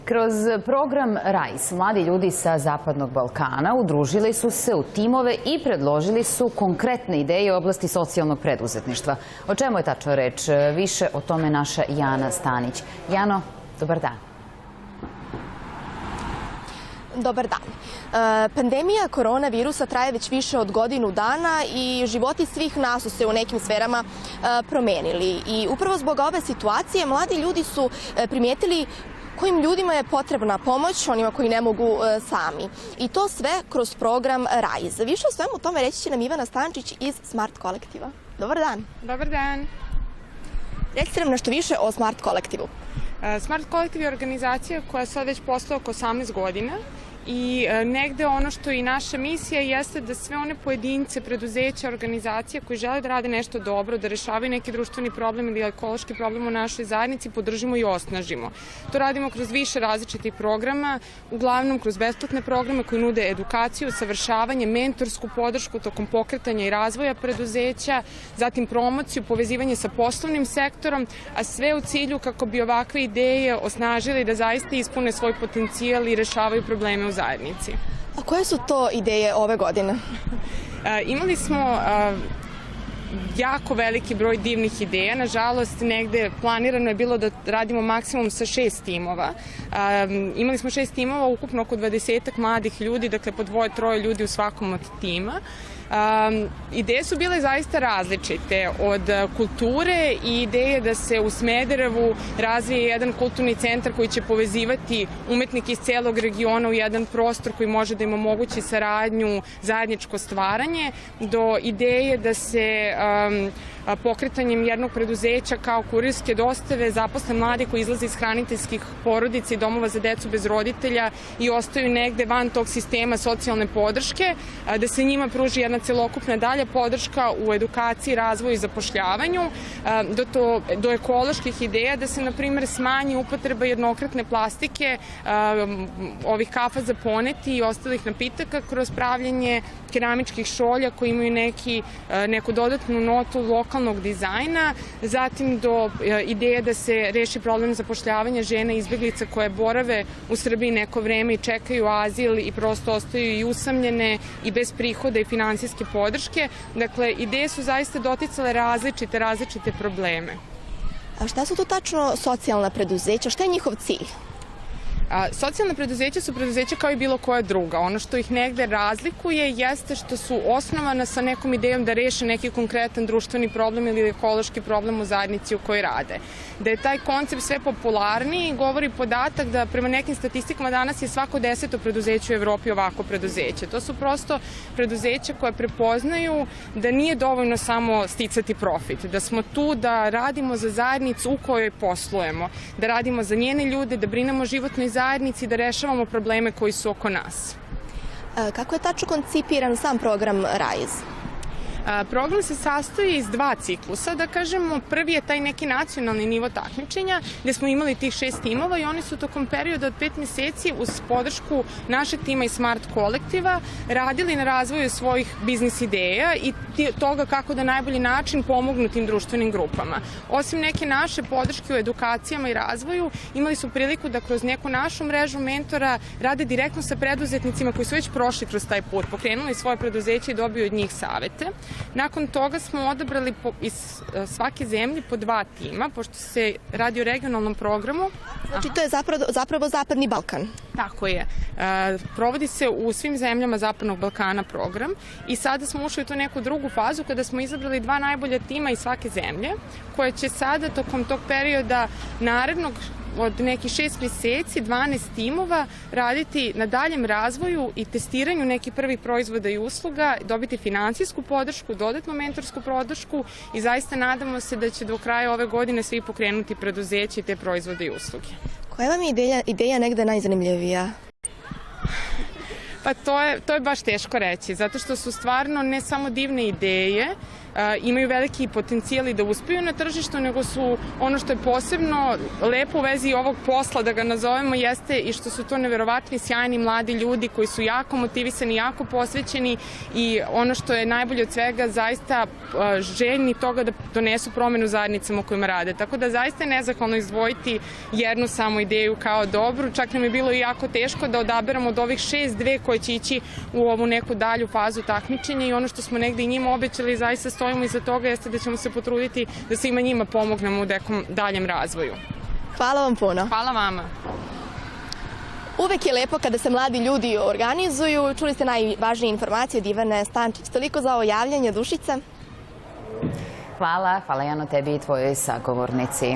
Kroz program RISE mladi ljudi sa Zapadnog Balkana udružili su se u timove i predložili su konkretne ideje u oblasti socijalnog preduzetništva. O čemu je tačno reč? Više o tome naša Jana Stanić. Jano, dobar dan. Dobar dan. Pandemija koronavirusa traje već više od godinu dana i životi svih nas su se u nekim sferama promenili. I upravo zbog ove situacije mladi ljudi su primijetili kojim ljudima je potrebna pomoć, onima koji ne mogu sami. I to sve kroz program RISE. Više o svemu tome reći će nam Ivana Stančić iz Smart kolektiva. Dobar dan. Dobar dan. Recite nam nešto više o Smart kolektivu. Smart kolektiv je organizacija koja sad već postoji oko 18 godina i negde ono što je i naša misija jeste da sve one pojedince, preduzeća, organizacije koji žele da rade nešto dobro, da rešavaju neki društveni problem ili ekološki problem u našoj zajednici, podržimo i osnažimo. To radimo kroz više različitih programa, uglavnom kroz besplatne programe koji nude edukaciju, savršavanje, mentorsku podršku tokom pokretanja i razvoja preduzeća, zatim promociju, povezivanje sa poslovnim sektorom, a sve u cilju kako bi ovakve ideje osnažili da zaista ispune svoj potencijal i rešavaju probleme u zajednici. A koje su to ideje ove godine? Imali smo jako veliki broj divnih ideja. Nažalost, negde planirano je bilo da radimo maksimum sa 6 timova. Imali smo 6 timova, ukupno oko 20 mladih ljudi, dakle po 2-3 ljudi u svakom od tima. Ideje su bile zaista različite, od kulture i ideje da se u Smederevu razvije jedan kulturni centar koji će povezivati umetnike iz celog regiona u jedan prostor koji može da im omogući saradnju, zajedničko stvaranje, do ideje da se pokretanjem jednog preduzeća kao kurirske dostave zaposle mladi koji izlaze iz hraniteljskih porodica i domova za decu bez roditelja i ostaju negde van tog sistema socijalne podrške, da se njima pruži jedna celokupna dalja podrška u edukaciji, razvoju i zapošljavanju, do ekoloških ideja da se, na primjer, smanji upotreba jednokratne plastike, ovih kafa za poneti i ostalih napitaka kroz pravljenje keramičkih šolja koji imaju neku dodatnu notu lokalnog dizajna, zatim do ideje da se reši problem zapošljavanja žena izbeglica koje borave u Srbiji neko vreme i čekaju azil i prosto ostaju i usamljene i bez prihoda i finansijske podrške. Dakle, ideje su zaista doticale različite probleme. A šta su to tačno socijalna preduzeća? Šta je njihov cilj? Socijalna preduzeća su preduzeća kao i bilo koja druga. Ono što ih negde razlikuje jeste što su osnovana sa nekom idejom da reše neki konkretan društveni problem ili ekološki problem u zajednici u kojoj rade. Da je taj koncept sve popularniji govori podatak da prema nekim statistikama danas je svako 10. preduzeće u Evropi ovako preduzeće. To su prosto preduzeća koje prepoznaju da nije dovoljno samo sticati profit, da smo tu da radimo za zajednicu u kojoj poslujemo, da radimo za njene ljude, da brinemo o životnoj zajednici, da rešavamo probleme koji su oko nas. Kako je tačno koncipiran sam program RISE? Program se sastoji iz 2 ciklusa, da kažemo. Prvi je taj neki nacionalni nivo takmičenja gde smo imali tih 6 timova i oni su tokom perioda od 5 meseci uz podršku našeg tima i Smart kolektiva radili na razvoju svojih biznis ideja i toga kako da najbolji način pomognu tim društvenim grupama. Osim neke naše podrške u edukacijama i razvoju, imali su priliku da kroz neku našu mrežu mentora rade direktno sa preduzetnicima koji su već prošli kroz taj put, pokrenuli svoje preduzeće i dobiju od njih savete. Nakon toga smo odabrali iz svake zemlje po 2 tima, pošto se radi o regionalnom programu. Znači to je zapravo Zapadni Balkan? Tako je. Provodi se u svim zemljama Zapadnog Balkana program i sada smo ušli u tu neku drugu fazu kada smo izabrali 2 najbolja tima iz svake zemlje koje će sada tokom tog perioda narednog od nekih 6 meseci, 12 timova raditi na daljem razvoju i testiranju nekih prvih proizvoda i usluga, dobiti finansijsku podršku, dodatnu mentorsku podršku i zaista nadamo se da će do kraja ove godine svi pokrenuti preduzeće i te proizvode i usluge. Koja vam je ideja negde najzanimljivija? Pa to je baš teško reći, zato što su stvarno ne samo divne ideje, imaju veliki potencijal i da uspeju na tržištu, nego su ono što je posebno lepo u vezi ovog posla, da ga nazovemo, jeste i što su to neverovatni, sjajni mladi ljudi koji su jako motivisani, jako posvećeni i ono što je najbolje od svega, zaista željni toga da donesu promenu zajednicama u kojima rade. Tako da zaista je nezahvalno izdvojiti jednu samo ideju kao dobru. Čak nam je bilo i jako teško da odaberamo od ovih 6 koje će ići u ovu neku dalju fazu takmičenja i ono što smo negde i njima obećali, zaista stojimo iza toga, jeste da ćemo se potruditi da svima njima pomognemo u nekom daljem razvoju. Hvala vam puno. Hvala vama. Uvek je lepo kada se mladi ljudi organizuju. Čuli ste najvažnije informacije od Ivane Stančić. Toliko za ovo javljanje, Dušica. Hvala Jano, tebi i tvojoj sagovornici.